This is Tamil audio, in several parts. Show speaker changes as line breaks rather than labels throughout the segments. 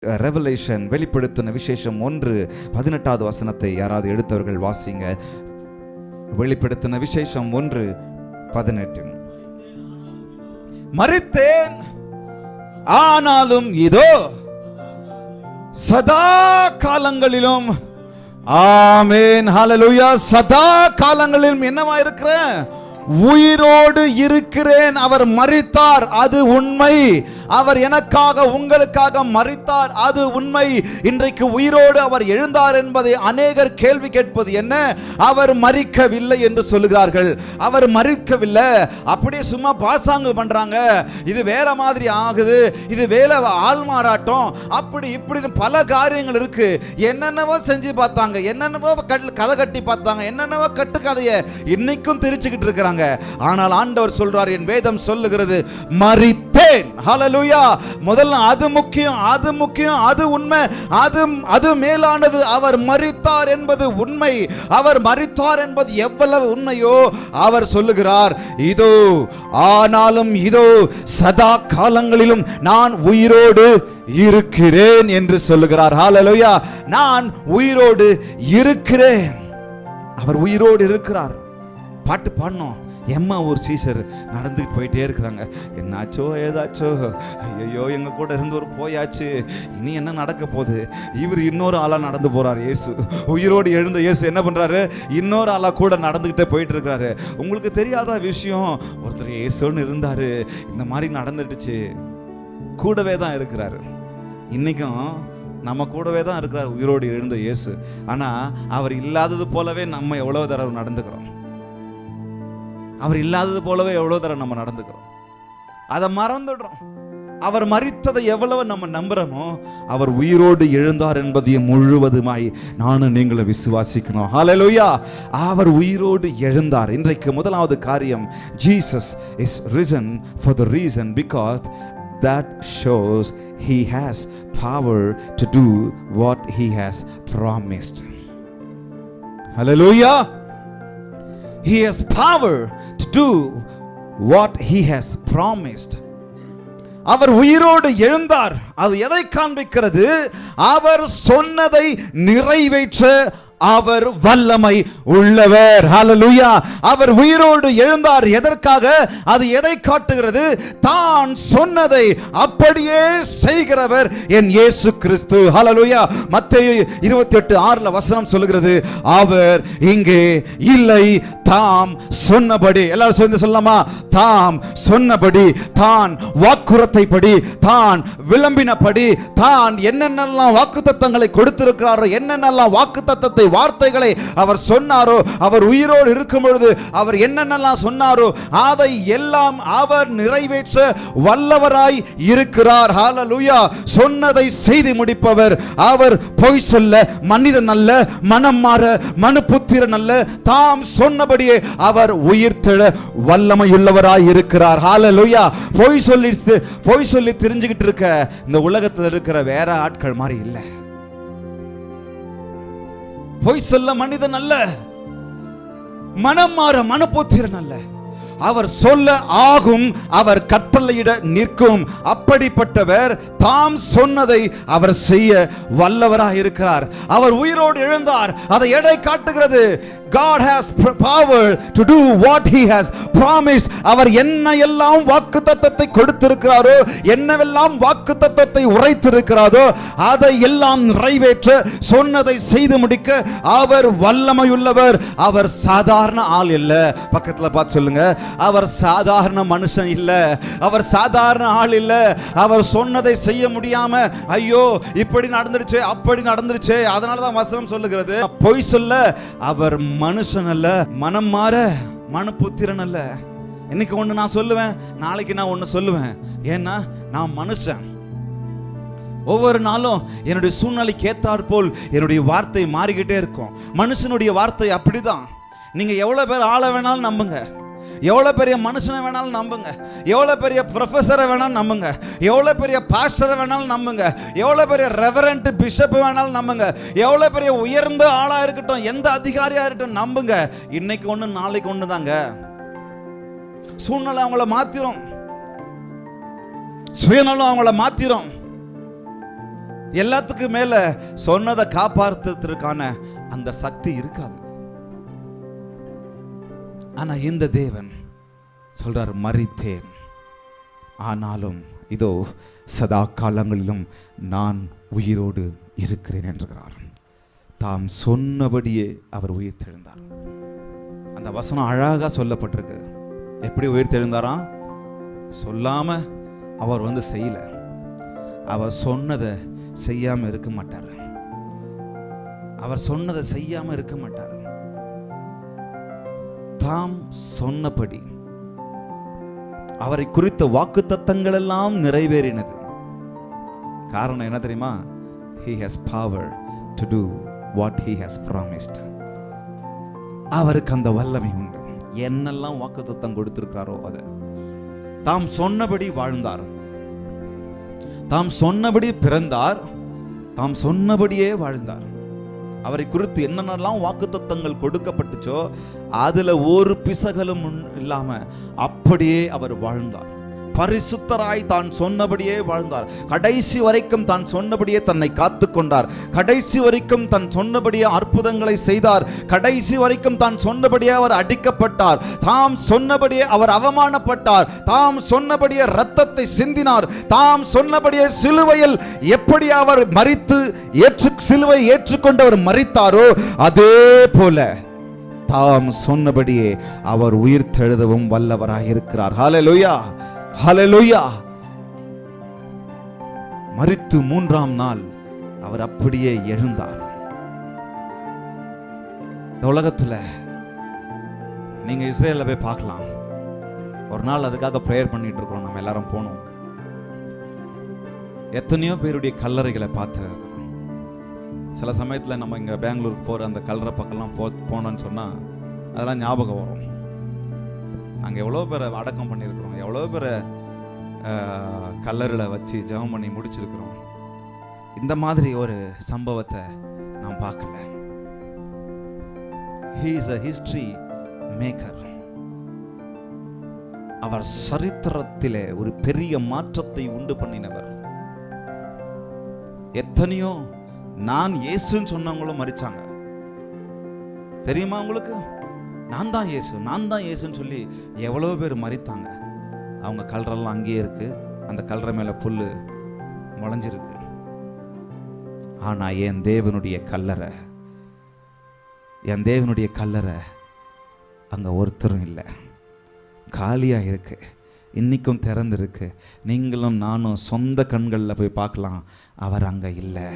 ரெவலேஷன், வெளிப்படுத்தின விசேஷம் 1:18 வசனத்தை யாராவது எடுத்தவர்கள் வாசிங்க. வெளிப்படுத்தின விசேஷம் 1:18. மரித்தேன் ஆனாலும் இதோ சதா காலங்களிலும், ஆமென், ஹல்லேலூயா, சதா காலங்களிலும் என்னவா இருக்கிறேன்? உயிரோடு இருக்கிறேன். அவர் மரித்தார், அது உண்மை. அவர் எனக்காக உங்களுக்காக மரித்தார், அது உண்மை. இன்றைக்கு உயிரோடு அவர் எழுந்தார் என்பதை அநேகர் கேள்வி கேட்பது என்ன? அவர் மரிக்கவில்லை என்று சொல்லுகிறார்கள். அவர் மரிக்கவில்லை, அப்படியே சும்மா பாசாங்கு பண்றாங்க. இது வேற மாதிரி ஆகுது, இது வேற ஆள்மாறாட்டம், அப்படி இப்படின்னு பல காரியங்கள் இருக்கு. என்னென்னவோ செஞ்சு பார்த்தாங்க, என்னென்னவோ கதை கட்டி பார்த்தாங்க, என்னென்னவோ கட்டுக்கதையை இன்னைக்கும் திரிச்சுக்கிட்டு இருக்கிறாங்க. ஆனால் ஆண்டவர் சொல்றார், என் வேதம் சொல்லுகிறது, மரித்தேன். ஹல்லேலூயா. முதல்ல அது முக்கியம், அது முக்கியம், அது உண்மை, அது மேலானது. அவர் மரித்தார் என்பது உண்மை. அவர் மரித்தார் என்பது எவ்வளவு உண்மையோ அவர் சொல்லுகிறார், இதோ ஆனாலும் இதோ சதா காலங்களிலும் நான் உயிரோடு இருக்கிறேன் என்று சொல்லுகிறார். ஹல்லேலூயா. நான் உயிரோடு இருக்கிறேன். அவர் உயிரோடு இருக்கிறார். பாட்டு பாடணும். எம்மா ஒரு சீசர் நடந்துட்டு போயிட்டே இருக்கிறாங்க. என்னாச்சோ ஏதாச்சோ, ஐயோ எங்க கூட இருந்தவர் போயாச்சு, இனி என்ன நடக்க போகுது? இவர் இன்னொரு ஆளா நடந்து போறார். இயேசு உயிரோடு எழுந்த இயேசு என்ன பண்றாரு? இன்னொரு ஆளா கூட நடந்துகிட்டே போயிட்டு இருக்கிறாரு. உங்களுக்கு தெரியாத விஷயம், ஒருத்தர் இயேசுன்னு இருந்தாரு, இந்த மாதிரி நடந்துடுச்சு. கூடவே தான் இருக்கிறாரு. இன்னைக்கும் நம்ம கூடவே தான் இருக்கிறார் உயிரோடு எழுந்த இயேசு. ஆனா அவர் இல்லாதது போலவே நம்ம எவ்வளவு தடவை நடந்துக்கிறோம். அவர் இல்லாதது போலவே எவ்வளவு தடவை நம்ம நடந்துக்கிறோம். அதை மறந்துடுறோம். அவர் மரித்ததை எவ்வளவு நம்ம நம்புறோமோ, அவர் உயிரோடு எழுந்தார் என்பதையும் முழுவதுமாய் நானும் நீங்களும் விசுவாசிக்கணும். ஹல்லேலூயா. அவர் உயிரோடு எழுந்தார். இன்றைக்கு முதலாவது காரியம், Jesus is risen for the reason because that shows he has power to do what he has promised. Hallelujah. He has power to do what he has promised. அவர் உயிரோடு எழுந்தார். அது எதை காண்பிக்கிறது? அவர் சொன்னதை நிறைவேற்ற அவர் வல்லமை உள்ளவர். ஹல்லேலூயா. அவர் உயிரோடு எழுந்தார். எதற்காக? அது எதை காட்டுகிறது? தான் சொன்னதை அப்படியே செய்கிறவர் என் இயேசு கிறிஸ்து. ஹல்லேலூயா. மத்தேயு 28:6 வசனம் சொல்லுகிறது, அவர் இங்கே இல்லை, தாம் சொன்னபடி. எல்லாரும் சேர்ந்து சொல்லலாமா? தாம் சொன்னபடி, தான் வாக்குறுதிப்படி, தான் விளம்பினபடி, தான் என்னென்னலாம் வாக்குத்தத்தங்களை கொடுத்திருக்கிறாரோ, என்னென்னலாம் வாக்குத்தத்தத்தை வார்த்தைகளை அவர் சொன்னாரோ, அவர் உயிரோடு இருக்கும் பொழுது அவர் என்னென்னலாம் சொன்னாரோ அதை எல்லாம் அவர் நிறைவேற்ற வல்லவராய் இருக்கிறார். ஹல்லேலூயா. சொன்னதை செய்து முடிப்பவர் அவர். பொய் சொல்ல மனிதன் அல்ல, மனம் மாற மனுபுத்திரன் அல்ல. தாம் சொன்னபடியே அவர் உயிர்த்தெழ வல்லமையுள்ளவராய் இருக்கிறார். ஹல்லேலூயா. பொய் சொல்லி தெரிஞ்சுக்கிட்டு இருக்க இந்த உலகத்தில் இருக்கிற வேற ஆட்கள் மாதிரி இல்லை. பொய் சொல்ல மனிதன் அல்ல, மனம் மாற மனுபுத்திரன் அல்ல. அவர் சொல்ல ஆகும், அவர் கட்டளையிட நிற்கும். அப்படிப்பட்டவர் தாம் சொன்னதை அவர் செய்ய வல்லவராக இருக்கிறார். அவர் உயிரோடு எழுந்தார். அதை எடை காட்டுகிறது. God has power to do what he has promised. அவர் என்ன எல்லாம் வாக்குத்தத்தத்தை கொடுத்திருக்கிறாரோ, என்னவெல்லாம் வாக்குத்தத்தத்தை உரைத்திருக்கிறாரோ அதை எல்லாம் நிறைவேற்ற, சொன்னதை செய்து முடிக்க அவர் வல்லமையுள்ளவர். அவர் சாதாரண ஆள் இல்ல. பக்கத்துல பார்த்து சொல்லுங்க, அவர் சாதாரண மனுஷன் இல்ல, அவர் சாதாரண ஆள் இல்ல. அவர் சொன்னதை செய்ய முடியாம, ஐயோ இப்படி நடந்துருச்சு அப்படி நடந்துருச்சு, அதனாலதான் வசனம் சொல்லுகிறது, பொய் சொல்ல அவர் மனுஷன் அல்ல, மனம் மாற மனுபுத்திரன் அல்ல. இன்னைக்கு ஒண்ணு நான் சொல்லுவேன், நாளைக்கு நான் ஒண்ணு சொல்லுவேன். ஏன்னா நான் மனுஷன். ஒவ்வொரு நாளும் என்னுடைய சூழ்நிலைக்கு ஏத்தாற் போல் என்னுடைய வார்த்தை மாறிக்கிட்டே இருக்கும். மனுஷனுடைய வார்த்தை அப்படிதான். நீங்க எவ்வளவு பேர் ஆள வேணாலும் நம்புங்க, எவ்வளவு பெரிய மனுஷனை வேணாலும் நம்புங்க, எவ்வளவு பெரிய ப்ரொஃபஸரை வேணாலும் நம்புங்க, எவ்வளவு பெரிய பாஸ்டரை வேணாலும் நம்புங்க, எவ்வளவு பெரிய ரெவரண்ட் பிஷப் வேணாலும் நம்புங்க, எவ்வளவு பெரிய உயர்ந்த ஆளா இருக்கட்டும், எந்த அதிகாரியா இருக்கட்டும் நம்புங்க. இன்னைக்கு ஒண்ணு நாளைக்கு ஒண்ணு தாங்க. சூழ்நிலை அவங்கள மாத்திரும், சுயநலம் அவங்கள மாத்திரும். எல்லாத்துக்கும் மேல சொன்னதை காப்பாற்றுவதற்கான அந்த சக்தி இருக்காது. ஆனா இந்த தேவன் சொல்றார், மரித்தேன், ஆனாலும் இதோ சதா காலங்களிலும் நான் உயிரோடு இருக்கிறேன் என்கிறார். தாம் சொன்னபடியே அவர் உயிர் தெழுந்தார். அந்த வசனம் அழகா சொல்லப்பட்டிருக்கு. எப்படி உயிர் தெழுந்தாரா? சொல்லாம அவர் செய்யல. அவர் சொன்னதை செய்யாம இருக்க மாட்டார். அவர் சொன்னதை செய்யாம இருக்க மாட்டார். தாம் சொன்னபடி அவரை குறித்த வாக்குத்தத்தங்கள் எல்லாம் நிறைவேறினது. காரணம் என்ன தெரியுமா? He has power to do what he has promised. அவருக்கு அந்த வல்லமை உண்டு. என்னெல்லாம் வாக்குத்தத்தம் கொடுத்திருக்கிறாரோ அதை தாம் சொன்னபடி வாழ்ந்தார். தாம் சொன்னபடி பிறந்தார். தாம் சொன்னபடியே வாழ்ந்தார். அவரை குறித்து என்னென்னலாம் வாக்குத்தத்தங்கள் கொடுக்கப்பட்டுச்சோ அதுல ஒரு பிசகலும் இல்லாம அப்படியே அவர் வாழ்ந்தார். பரிசுத்தராய் தான் சொன்னபடியே வாழ்ந்தார். கடைசி வரைக்கும் தான் சொன்னபடியே தன்னை காத்து கொண்டார். கடைசி வரைக்கும் தன் சொன்னபடியே அற்புதங்களை செய்தார். கடைசி வரைக்கும் தான் சொன்னபடியே அவர் அடிக்கப்பட்டார். தாம் சொன்னபடியே அவர் அவமானப்பட்டார். தாம் சொன்னபடியே இரத்தத்தை சிந்தினார். தாம் சொன்னபடியே சிலுவையில் எப்படி அவர் மரித்து சிலுவை ஏற்றுக்கொண்டு அவர் மரித்தாரோ அதே போல தாம் சொன்னபடியே அவர் உயிர் தெழுதவும் வல்லவராய் இருக்கிறார். ஹல்லேலூயா, ஹல்லேலூயா. மரித்து 3ஆம் நாள் அவர் அப்படியே எழுந்தார். இந்த உலகத்துல நீங்க இஸ்ரேல்ல போய் பார்க்கலாம். ஒரு நாள் அதுக்காக பிரேயர் பண்ணிட்டு இருக்கிறோம். நம்ம எல்லாரும் போனோம். எத்தனையோ பேருடைய கல்லறைகளை பார்த்து, சில சமயத்துல நம்ம இங்க பெங்களூருக்கு போற அந்த கல்லறை பக்கம்லாம் போனோன்னு சொன்னா அதெல்லாம் ஞாபகம் வரும். அங்க எவ்வளோ பேரை அடக்கம் பண்ணியிருக்கிறோம், எவ்வளோ பேரை கல்லறையில் வச்சு ஜெபம் பண்ணி முடிச்சிருக்கிறோம். இந்த மாதிரி ஒரு சம்பவத்தை நாம் பார்க்கல. He is a history maker. அவர் சரித்திரத்திலே ஒரு பெரிய மாற்றத்தை உண்டு பண்ணினவர். எத்தனையோ நான் இயேசுன்னு சொன்னவங்களும் மரிச்சாங்க. தெரியுமா உங்களுக்கு? நான் தான் இயேசு, நான் தான் இயேசுன்னு சொல்லி எவ்வளோ பேர் மரித்தாங்க. அவங்க கல்லறைலாம் அங்கேயே இருக்கு. அந்த கல்லறை மேல புல்லு முளைஞ்சிருக்கு. ஆனா என் தேவனுடைய கல்லறை அங்க ஒருத்தரும் இல்லை, காலியா இருக்கு. இன்னைக்கும் திறந்திருக்கு. நீங்களும் நானும் சொந்த கண்களில் போய் பார்க்கலாம். அவர் அங்க இல்லை.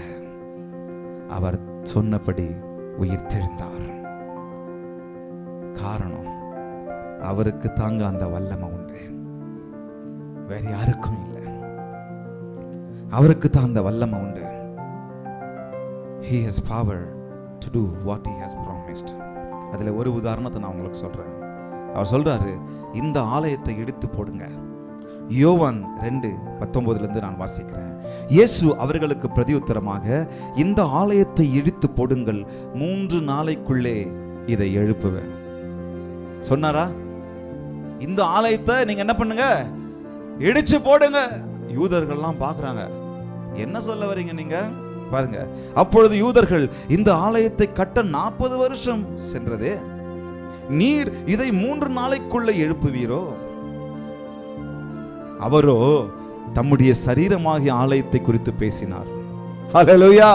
அவர் சொன்னபடி உயிர் தெழுந்தார். காரணம், அவருக்கு தாங்க அந்த வல்லமை உண்டு, வேற யாருக்கும் இல்லை. அவருக்கு தான் அந்த வல்லமை உண்டு. He has power to do what he has promised. அதுல ஒரு உதாரணத்தை நான் உங்களுக்கு சொல்றேன். அவர் சொல்றாரு, இந்த ஆலயத்தை இடித்து போடுங்க. யோவான் 2:19 நான் வாசிக்கிறேன். இயேசு அவர்களுக்கு பிரதியுத்தரமாக, இந்த ஆலயத்தை இடித்து போடுங்கள், 3 நாளைக்குள்ளே இதை எழுப்புவேன் சொன்னாரா? இந்த ஆலயத்தை நீங்க என்ன பண்ணுங்க? இடிச்சு போடுங்க. யூதர்கள்லாம் பார்க்கறாங்க, என்ன சொல்ல வரீங்க நீங்க? பாருங்க, அப்பொழுது யூதர்கள், இந்த ஆலயத்தை கட்ட 40 வருஷம் சென்றதே, நீர் இதை 3 நாளைக்குள்ள எழுப்புவீரோ? அவரோ தம்முடைய சரீரமாகிய ஆலயத்தை குறித்து பேசினார். ஹல்லேலூயா.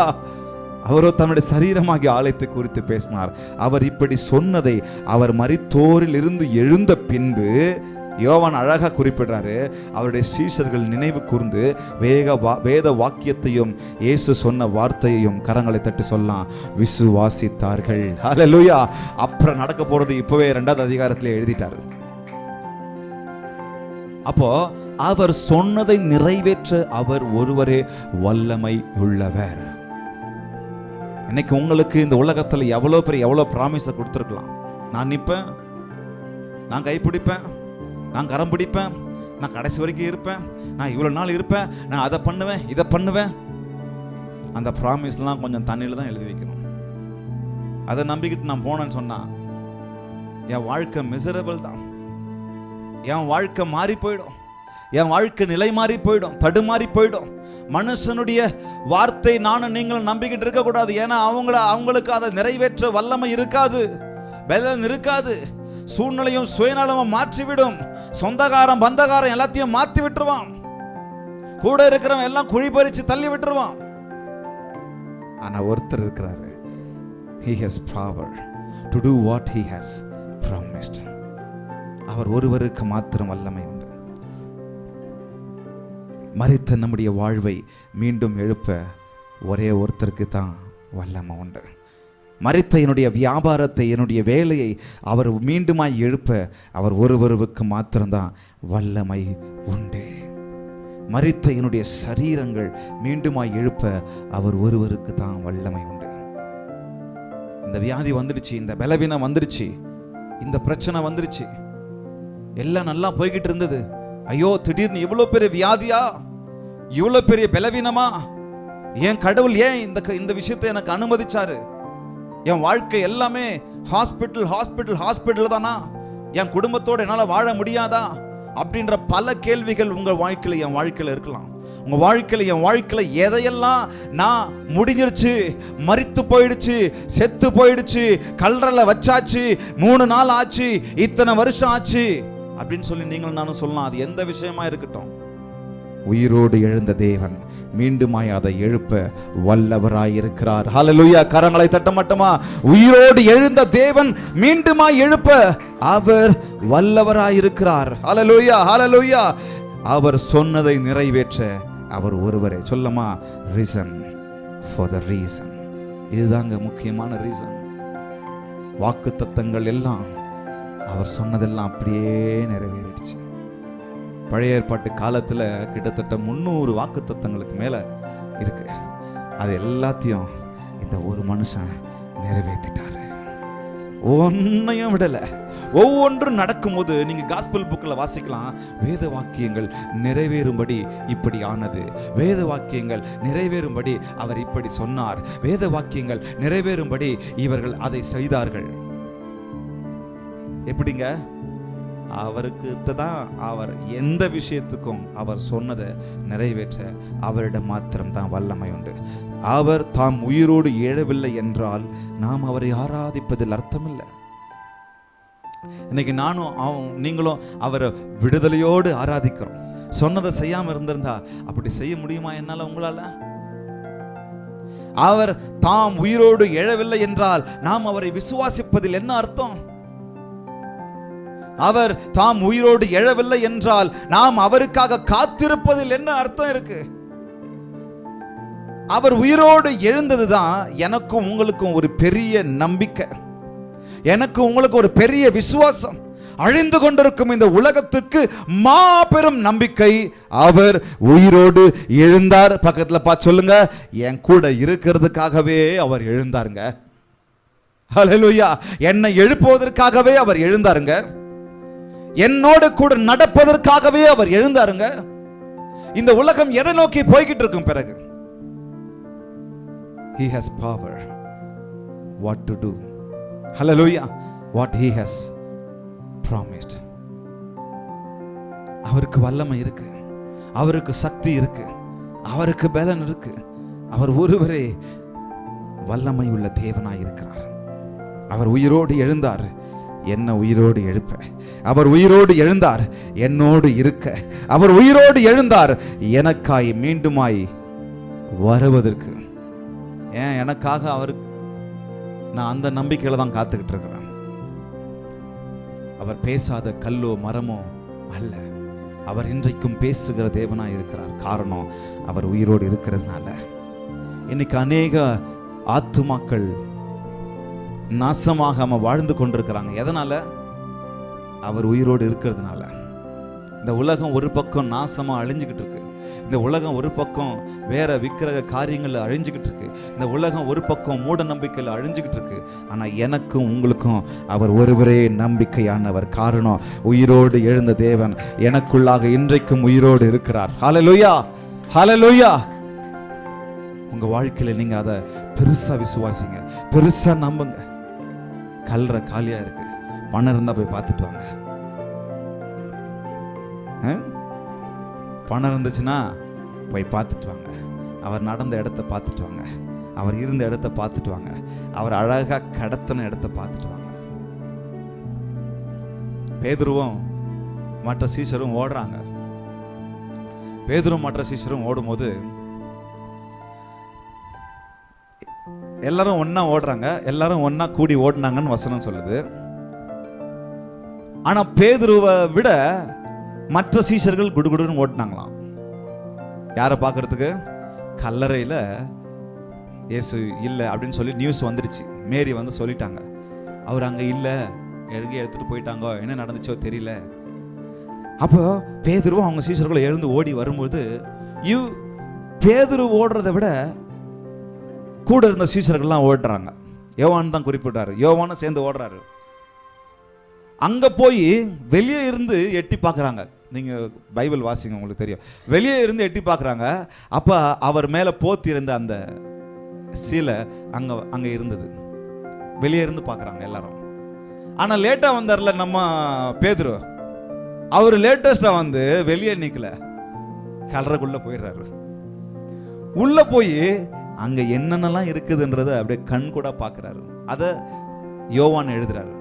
அவரோ தம்முடைய சரீரமாகிய ஆலயத்தை குறித்து பேசினார். அவர் இப்படி சொன்னதை அவர் மரித்தோரில் இருந்து எழுந்த பின்பு யோவான் அழகா குறிப்பிடுறாரு. அவருடைய சீஷர்கள் நினைவு கூர்ந்து வேத வாக்கியத்தையும் இயேசு சொன்ன வார்த்தையையும் கரங்களை தட்டி சொல்லலாம், விசுவாசித்தார்கள். ஹல்லேலூயா. அப்புறம் நடக்க போறது இப்பவே 2வது அதிகாரத்தில் எழுதிட்டாரு. அப்போ அவர் சொன்னதை நிறைவேற்ற அவர் ஒருவரே வல்லமை உள்ளவர். இன்னைக்கு உங்களுக்கு இந்த உலகத்துல எவ்வளவு பிராமிஸை கொடுத்துருக்கலாம். நான் நிற்பேன், நான் கைப்பிடிப்பேன், நான் கரம் பிடிப்பேன், நான் கடைசி வரைக்கும் இருப்பேன், நான் இவ்வளவு நாள் இருப்பேன், நான் அதை பண்ணுவேன், இதை பண்ணுவேன். அந்த ப்ராமிஸ்லாம் கொஞ்சம் தண்ணியில் தான் எழுதி வைக்கணும். அதை நம்பிக்கிட்டு நான் போனேன்னு சொன்னா என் வாழ்க்கை மிசரபிள் தான். என் வாழ்க்கை மாறி போயிடும். என் வாழ்க்கை நிலை மாறி போயிடும், தடுமாறி போயிடும். மனுஷனுடைய வார்த்தை நானும் நீங்களும் நம்பிக்கிட்டு இருக்கக்கூடாது. ஏன்னா அவங்களுக்கு அதை நிறைவேற்ற வல்லமை இருக்காது, பலன் இருக்காது. சூழ்நிலையும் சுயநலமும் மாற்றிவிடும். சொந்தக்காரன் பந்தகாரம் எல்லாத்தையும் மாற்றி விட்டுருவான். கூட இருக்கிறவன் எல்லாம் குழி பறிச்சு தள்ளி விட்டுருவான். ஆனா ஒருத்தர் இருக்கிறாரு, he has power to do what he has promised. அவர் ஒருவருக்கு மாத்திரம் வல்லமை உண்டு. மரித்த நம்முடைய வாழ்வை மீண்டும் எழுப்ப ஒரே ஒருத்தருக்கு தான் வல்லமை உண்டு. மரித்த என்னுடைய வியாபாரத்தை, என்னுடைய வேலையை அவர் மீண்டுமாய் எழுப்ப அவர் ஒருவருக்கு மாத்திரம்தான் வல்லமை உண்டு. மரித்த என்னுடைய சரீரங்கள் மீண்டுமாய் எழுப்ப அவர் ஒருவருக்கு தான் வல்லமை உண்டு. இந்த வியாதி வந்துடுச்சு, இந்த பலவீனம் வந்துடுச்சு, இந்த பிரச்சனை வந்துடுச்சு, எல்லாம் நல்லா போய்கிட்டு இருந்தது. ஐயோ, திடீர்னு இவ்வளவு பெரிய வியாதியா, இவ்வளவு பெரிய பலவீனமா, ஏன் கடவுள் ஏன் இந்த விஷயத்தை எனக்கு அனுமதிச்சாரு? என் வாழ்க்கை எல்லாமே ஹாஸ்பிட்டல் தானா? என் குடும்பத்தோடு என்னால் வாழ முடியாதா? அப்படின்ற பல கேள்விகள் உங்கள் வாழ்க்கையில் என் வாழ்க்கையில் இருக்கலாம். உங்கள் வாழ்க்கையில் என் வாழ்க்கையில் எதையெல்லாம் நான் முடிஞ்சிருச்சு, மரித்து போயிடுச்சு, செத்து போயிடுச்சு, கல்லறையில் வச்சாச்சு, 3 நாள் ஆச்சு, இத்தனை வருஷம் ஆச்சு அப்படின்னு சொல்லி நீங்களும் நானும் சொல்லலாம். அது எந்த விஷயமா இருக்கட்டும், உயிரோடு எழுந்த தேவன் மீண்டுமாய் அதை எழுப்ப வல்லவராய் இருக்கிறார். ஹல்லேலூயா. கரங்களை தட்ட மட்டுமா? உயிரோடு எழுந்த தேவன் மீண்டுமாய் எழுப்ப அவர் வல்லவராய் இருக்கிறார். ஹல்லேலூயா, ஹல்லேலூயா. அவர் சொன்னதை நிறைவேற்ற அவர் ஒருவரே. சொல்லமா, ரீசன் ஃபார் த ரீசன். இதுதாங்க முக்கியமான ரீசன். வாக்குத்தத்தங்கள் எல்லாம் அவர் சொன்னதெல்லாம் அப்படியே நிறைவேறிடுச்சு. பழைய ஏற்பாட்டு காலத்தில் கிட்டத்தட்ட 300 வாக்குத்தத்தங்களுக்கு மேலே இருக்கு. அது எல்லாத்தையும் இந்த ஒரு மனுஷன் நிறைவேற்றிட்டாரு. ஒன்னையும் விடலை. ஒவ்வொன்றும் நடக்கும்போது நீங்க காஸ்பல் புக்கில் வாசிக்கலாம், வேத வாக்கியங்கள் நிறைவேறும்படி இப்படி ஆனது, வேத வாக்கியங்கள் நிறைவேறும்படி அவர் இப்படி சொன்னார், வேத வாக்கியங்கள் நிறைவேறும்படி இவர்கள் அதை செய்தார்கள். எப்படிங்க? அவர்கிட்ட தான் அவர் எந்த விஷயத்துக்கும் அவர் சொன்னதை நிறைவேற்ற அவரிடம் மாத்திரம்தான் வல்லமை உண்டு. அவர் தாம் உயிரோடு எழவில்லை என்றால் நாம் அவரை ஆராதிப்பதில் அர்த்தமில்லை. இன்னைக்கு நானும் நீங்களும் அவரை விடுதலையோடு ஆராதிக்கிறோம். சொன்னதை செய்யாம இருந்திருந்தா அப்படி செய்ய முடியுமா என்னால, உங்களால? அவர் தாம் உயிரோடு எழவில்லை என்றால் நாம் அவரை விசுவாசிப்பதில் என்ன அர்த்தம்? அவர் தாம் உயிரோடு எழவில்லை என்றால் நாம் அவருக்காக காத்திருப்பதில் என்ன அர்த்தம் இருக்கு? அவர் உயிரோடு எழுந்ததுதான் எனக்கும் உங்களுக்கும் ஒரு பெரிய நம்பிக்கை, எனக்கு உங்களுக்கு ஒரு பெரிய விசுவாசம். அழிந்து கொண்டிருக்கும் இந்த உலகத்துக்கு மாபெரும் நம்பிக்கை. அவர் உயிரோடு எழுந்தார். பக்கத்துல பார்த்து சொல்லுங்க, என் கூட இருக்கிறதுக்காகவே அவர் எழுந்தாருங்க. ஹல்லேலூயா. என்னை எழுப்புவதற்காகவே அவர் எழுந்தாருங்க. என்னோடு கூட நடப்பதற்காகவே அவர் எழுந்தாருங்க. இந்த உலகம் எதை நோக்கி போய்கிட்டு இருக்கும்? பிறகு he has power what to do. hallelujah. what he has promised. அவருக்கு வல்லமை இருக்கு, அவருக்கு சக்தி இருக்கு, அவருக்கு பலன் இருக்கு. அவர் ஒருவரே வல்லமை உள்ள தேவனாய் இருக்கிறார். அவர் உயிரோடு எழுந்தார், என்ன உயிரோடு எழுப்ப. அவர் உயிரோடு எழுந்தார், என்னோடு இருக்க. அவர் உயிரோடு எழுந்தார், எனக்காய் மீண்டுமாய் வருவதற்கு. ஏன் எனக்காக அவருக்கு நான் அந்த நம்பிக்கையில தான் காத்துக்கிட்டு இருக்கிறேன். அவர் பேசாத கல்லோ மரமோ அல்ல, அவர் இன்றைக்கும் பேசுகிற தேவனாய் இருக்கிறார். காரணம், அவர் உயிரோடு இருக்கிறதுனால. இன்னைக்கு அநேக ஆத்துமாக்கள் நாசமாக வாழ்ந்து கொண்டிருக்கிறாங்க. எதனால? அவர் உயிரோடு இருக்கிறதுனால. இந்த உலகம் ஒரு பக்கம் நாசமா அழிஞ்சுக்கிட்டு இருக்கு. இந்த உலகம் ஒரு பக்கம் வேற விக்கிரக காரியங்கள்ல அழிஞ்சுக்கிட்டு இருக்கு. இந்த உலகம் ஒரு பக்கம் மூட நம்பிக்கையில் அழிஞ்சுக்கிட்டு இருக்கு. ஆனா எனக்கும் உங்களுக்கும் அவர் ஒருவரே நம்பிக்கையானவர். காரணம், உயிரோடு எழுந்த தேவன் எனக்குள்ளாக இன்றைக்கும் உயிரோடு இருக்கிறார். ஹல்லேலூயா, ஹல்லேலூயா. உங்க வாழ்க்கையில நீங்க அதை பெருசா விசுவாசிங்க, பெருசா நம்புங்க. கல்ற காலியா இருக்கு, பணம் இருந்தா போய் பார்த்துட்டு வாங்க. பணம் இருந்துச்சுன்னா போய் பார்த்துட்டு வாங்க, அவர் நடந்த இடத்த பார்த்துட்டு வாங்க, அவர் இருந்த இடத்த பார்த்துட்டு வாங்க, அவர் அழகாக கடத்தின இடத்த பார்த்துட்டு வாங்க. பேதுருவும் மற்ற சீஷரும் ஓடுறாங்க. பேதுரும் மற்ற சீஷரும் ஓடும்போது எல்லாரும் ஒன்னா ஓடுறாங்க, எல்லாரும் ஒன்னா கூடி ஓடினாங்கன்னு வசனம் சொல்லுது. ஆனா பேதுருவை விட மற்ற சீஷர்கள் குடுகுடுன்னு ஓடினாங்களாம். யாரை பார்க்கறதுக்கு? கல்லறையில் இயேசு இல்லை அப்படின்னு சொல்லி நியூஸ் வந்துடுச்சு. மேரி வந்து சொல்லிட்டாங்க, அவர் அங்கே இல்லை, எங்கே எடுத்துட்டு போயிட்டாங்க, என்ன நடந்துச்சோ தெரியல. அப்போ பேதுருவும் அவங்க சீஷர்களும் எழுந்து ஓடி வரும்போது பேதுரு ஓடுறதை விட கூட இருந்த சீஷர்கள்லாம் ஓடுறாங்க. யோவான் தான் குறிப்பிட்டாரு, யோவானும் சேர்ந்து ஓடுறாரு. அங்க போய் வெளியே இருந்து எட்டி பார்க்குறாங்க. நீங்க பைபிள் வாசிங்க, உங்களுக்கு தெரியும். வெளியே இருந்து எட்டி பார்க்குறாங்க. அப்ப அவர் மேல போத்தி இருந்த அந்த சீலை அங்க இருந்தது. வெளியே இருந்து பார்க்குறாங்க எல்லாரும். ஆனா லேட்டா வந்தார்ல நம்ம பேதுரு, அவர் லேட்டஸ்டா வந்து வெளியே நிக்கல, கல்லறைக்குள்ள போயிடுறாரு. உள்ள போய் அங்க என்னென்னலாம் இருக்குதுன்றத அப்படியே கண் கூட பார்க்கிறாரு. அத யோவான் எழுதுறாரு.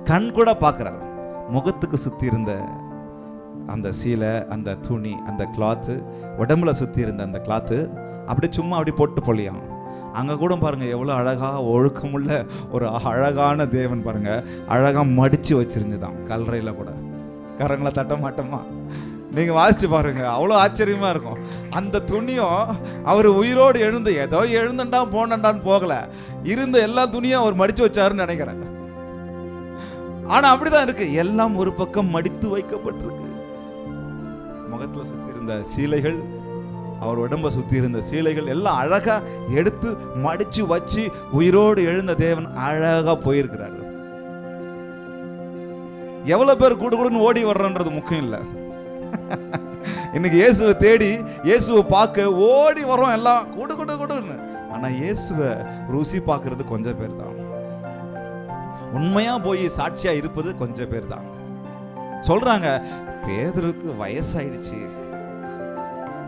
கண் கூட பார்க்கிறாரு. முகத்துக்கு சுத்தி இருந்த அந்த சீலை, அந்த துணி, அந்த கிளாத்து, உடம்புல சுத்தி இருந்த அந்த கிளாத்து அப்படி சும்மா அப்படி போட்டு பொழியாம். அங்க கூட பாருங்க எவ்வளவு அழகா ஒழுக்கமுள்ள ஒரு அழகான தேவன் பாருங்க, அழகா மடிச்சு வச்சிருந்துதான் கல்லறையில கூட. கரங்களை தட்ட மாட்டோமா? நீங்க வாசிச்சு பாருங்க, அவ்வளோ ஆச்சரியமா இருக்கும். அந்த துணியும் அவர் உயிரோடு எழுந்து ஏதோ எழுந்தண்டா போனண்டான்னு போகல, இருந்த எல்லா துணியும் அவர் மடிச்சு வச்சாருன்னு நினைக்கிறேன். ஆனா அப்படிதான் இருக்கு, எல்லாம் ஒரு பக்கம் மடித்து வைக்கப்பட்டிருக்கு. முகத்துல சுத்தி இருந்த சீலைகள், அவர் உடம்ப சுத்தி இருந்த சீலைகள் எல்லாம் அழகா எடுத்து மடிச்சு வச்சு உயிரோடு எழுந்த தேவன் அழகா போயிருக்கிறாரு. எவ்வளவு பேர் கூடுன்னு ஓடி வர்றன்றது முக்கியம் இல்லை. இன்னைக்கு இயேசுவை தேடி இயேசுவை பார்க்க ஓடி வரோம் எல்லாம் கூடுன்னு. ஆனா இயேசுவை ருசி பார்க்கறது கொஞ்சம் பேர் தான். உண்மையா போய் சாட்சியா இருப்பது கொஞ்சம் பேர் தான். சொல்றாங்க பேதுருக்கு வயசாயிடுச்சு.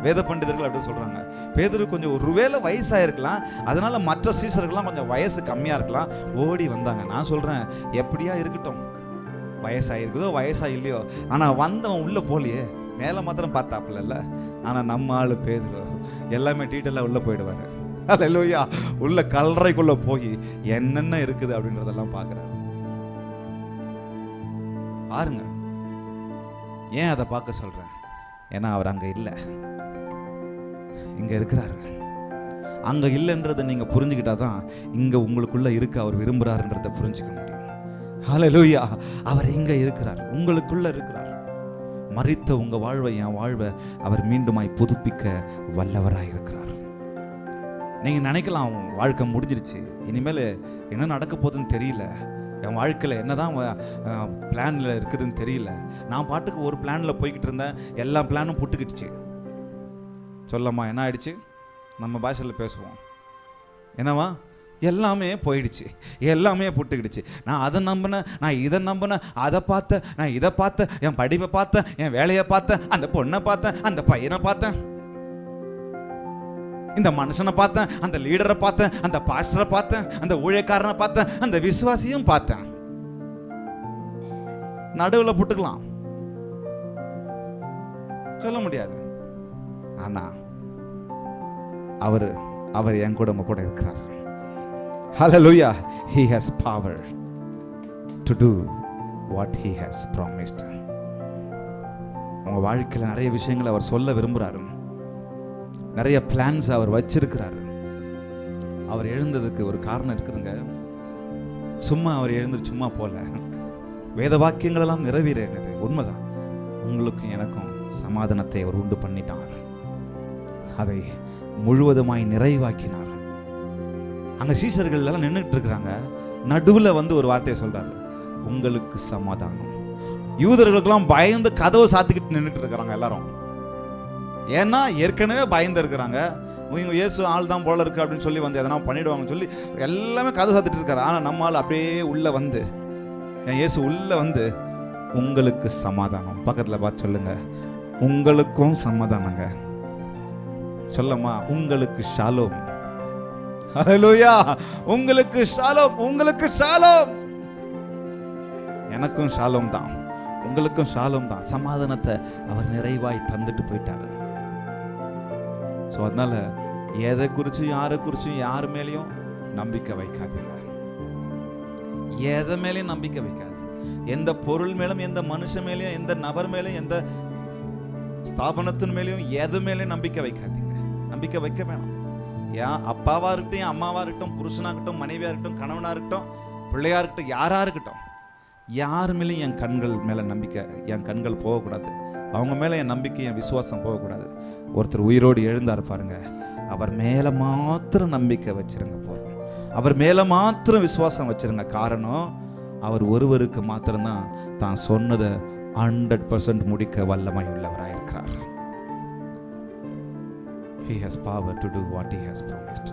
வேத பண்டிதர்கள் அப்படி சொல்றாங்க, பேதுருக்கு கொஞ்சம் ஒருவேளை வயசாயிருக்கலாம், அதனால மற்ற சீசர்கள்லாம் கொஞ்சம் வயசு கம்மியா இருக்கலாம், ஓடி வந்தாங்க. நான் சொல்றேன் எப்படியா இருக்கட்டும், வயசாயிருக்குதோ வயசா இல்லையோ, ஆனா வந்தவன் உள்ள போலியே, மேல மாத்திரம் பார்த்தாப்புல. ஆனா நம்ம ஆளு பேதுரு எல்லாமே டீட்டெயிலா உள்ள போயிடுவாங்க. அல்லேலூயா. உள்ள கல்லறைக்குள்ள போய் என்னென்ன இருக்குது அப்படின்றதெல்லாம் பார்க்கிறாரு. பாருங்க, ஏன் அதை பார்க்க சொல்றேன்? ஏன்னா அவர் அங்க இல்லை, இங்க இருக்கிறாரு. அங்க இல்லைன்றதை நீங்க புரிஞ்சுக்கிட்டாதான் இங்க உங்களுக்குள்ள இருக்க அவர் விரும்புறாருன்றதை புரிஞ்சுக்க முடியும். ஹல்லேலூயா. அவர் இங்க இருக்கிறார், உங்களுக்குள்ள இருக்கிறார். மரித்த உங்க வாழ்வை, என் வாழ்வை அவர் மீண்டுமாய் புதுப்பிக்க வல்லவராய் இருக்கிறார். நீங்க நினைக்கலாம் வாழ்க்கை முடிஞ்சிருச்சு, இனிமேல் என்ன நடக்க போகுதுன்னு தெரியல, என் வாழ்க்கையில் என்னதான் பிளான்ல இருக்குதுன்னு தெரியல. நான் பாட்டுக்கு ஒரு பிளான்ல போய்கிட்டு இருந்தேன், எல்லா பிளானும் புட்டுக்கிடுச்சு. சொல்லம்மா என்ன ஆயிடுச்சு? நம்ம பாஷையில் பேசுவோம், என்னவா எல்லாமே போயிடுச்சு, எல்லாமே புட்டுக்கிடுச்சு. நான் அதை நம்பினேன், நான் இதை நம்பினேன், அதை பார்த்தேன், நான் இதை பார்த்தேன், என் படிப்பை பார்த்தேன், என் வேலையை பார்த்தேன், அந்த பொண்ணை பார்த்தேன், அந்த பையனை பார்த்தேன், இந்த மனுஷனை பார்த்தேன், அந்த லீடரை பார்த்தேன், அந்த பாஸ்டரை பார்த்தேன், அந்த ஊழியக்காரனை பார்த்தேன், அந்த விசுவாசியும் பார்த்தேன். நடுவில் புட்டுக்கலாம், சொல்ல முடியாது. ஆனா அவர் என் கூட உங்க கூட இருக்கிறார். Hallelujah. He has power to do what he has promised. உங்க வாழ்க்கையில் நிறைய விஷயங்களை அவர் சொல்ல விரும்புறாரு, நிறைய பிளான்ஸ் அவர் வச்சிருக்கிறாரு. அவர் எழுந்ததுக்கு ஒரு காரணம் இருக்குதுங்க. சும்மா அவர் எழுந்து சும்மா போல, வேத வாக்கியங்கள் எல்லாம் நிறைவேறினது உண்மைதான். உங்களுக்கும் எனக்கும் சமாதானத்தை அவர் உண்டு பண்ணிட்டார், அதை முழுவதுமாய் நிறைவாக்கினார். அங்க சீஷர்கள் எல்லாம் நின்றுட்டு இருக்கிறாங்க, நடுவுல வந்து ஒரு வார்த்தையை சொல்றாரு, உங்களுக்கு சமாதானம். யூதர்களுக்கெல்லாம் பயந்து கதவை சாத்திக்கிட்டு நின்றுட்டு இருக்கிறாங்க எல்லாரும். ஏன்னா ஏற்கனவே பயந்து இருக்கிறாங்க, இவங்க இயேசு ஆள் தான் போல இருக்கு அப்படின்னு சொல்லி வந்து எதனா பண்ணிடுவாங்கன்னு சொல்லி எல்லாமே கதவு சாத்திட்டு இருக்காரு. ஆனா நம்ம ஆள் அப்படியே உள்ள வந்து, இயேசு உள்ள வந்து உங்களுக்கு சமாதானம். பக்கத்துல பார்த்து சொல்லுங்க, உங்களுக்கும் சமாதானங்க. சொல்லமா, உங்களுக்கு ஷாலோம். ஹல்லேலூயா. உங்களுக்கு ஷாலோம், உங்களுக்கு ஷாலோம். எனக்கும் ஷாலோம் தான், உங்களுக்கும் ஷாலோம் தான். சமாதானத்தை அவர் நிறைவாய் தந்துட்டு போயிட்டாரு. ஸோ அதனால எதை குறிச்சும் யாரை குறிச்சும் யார் மேலேயும் நம்பிக்கை வைக்காதீங்க. எதை மேலேயும் நம்பிக்கை வைக்காது. எந்த பொருள் மேலும், எந்த மனுஷன் மேலேயும், எந்த நபர் மேலேயும், எந்த ஸ்தாபனத்தின் மேலேயும், எது மேலேயும் நம்பிக்கை வைக்காதீங்க. நம்பிக்கை வைக்க வேணாம். ஏன் அப்பாவா இருக்கட்டும், அம்மாவா இருக்கட்டும், புருஷனா இருக்கட்டும், மனைவியா இருக்கட்டும், கணவனா இருக்கட்டும், பிள்ளையா இருக்கட்டும், யாரா இருக்கட்டும், யார் மேலேயும் என் கண்கள் மேல நம்பிக்கை, என் கண்கள் போகக்கூடாது. அவங்க மேல என் நம்பிக்கை, என் விசுவாசம் போகக்கூடாது. ஒருத்தர் உயிரோடு எழுந்தார் பாருங்க, அவர் மேல மாத்திரம் நம்பிக்கை வச்சிருங்க போதும். அவர் மேல மாத்திரம் விசுவாசம் வச்சிருங்க. காரணம், அவர் ஒருவருக்கு மாத்திரம்தான் தான் சொன்னதை 100% முடிக்க வல்லமை உள்ளவராயிருக்கிறார். He has power to do what he has promised.